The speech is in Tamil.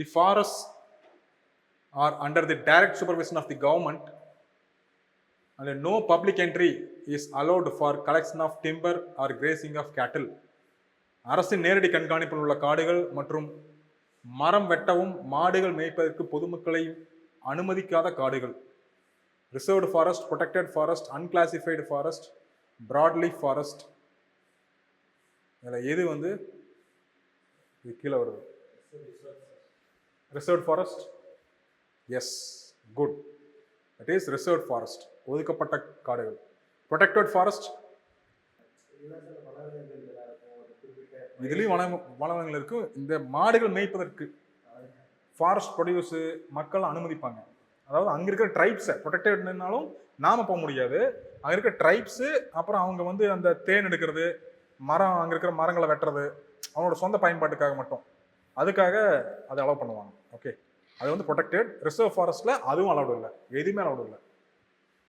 The forests are under the direct supervision of the government and no public entry is allowed for collection of timber or grazing of cattle. அரசின் நேரடி கண்காணிப்பில் உள்ள காடுகள் மற்றும் மரம் வெட்டவும் மாடுகள் மேய்ப்பதற்கு பொதுமக்களை அனுமதிக்காத காடுகள். Reserved forest, protected forest, unclassified forest, broadleaf forest. இதில் எது வந்து இது கீழே வருது? Reserved forest. Yes, good. That is reserved forest, ஒதுக்கப்பட்ட காடுகள். ப்ரொடெக்டட் ஃபாரஸ்ட் இதுலேயும் வனவளங்கள் இருக்கு. இந்த மாடுகள் மேய்ப்பதற்கு ஃபாரஸ்ட் ப்ரொடியூஸு மக்கள் அனுமதிப்பாங்க. அதாவது அங்கே இருக்கிற ட்ரைப்ஸை ப்ரொடெக்டட்னாலும் நாம் போக முடியாது. அங்கே இருக்கிற ட்ரைப்ஸு, அப்புறம் அவங்க வந்து அந்த தேன் எடுக்கிறது, மரம், அங்கே இருக்கிற மரங்களை வெட்டுறது அவங்களோட சொந்த பயன்பாட்டுக்காக மட்டும், அதுக்காக அதை அலோவ் பண்ணுவாங்க. ஓகே, அது வந்து ப்ரொடெக்டட். ரிசர்வ் ஃபாரஸ்ட்டில் அதுவும் அலௌடு இல்லை, எதுவுமே அலௌடு இல்லை.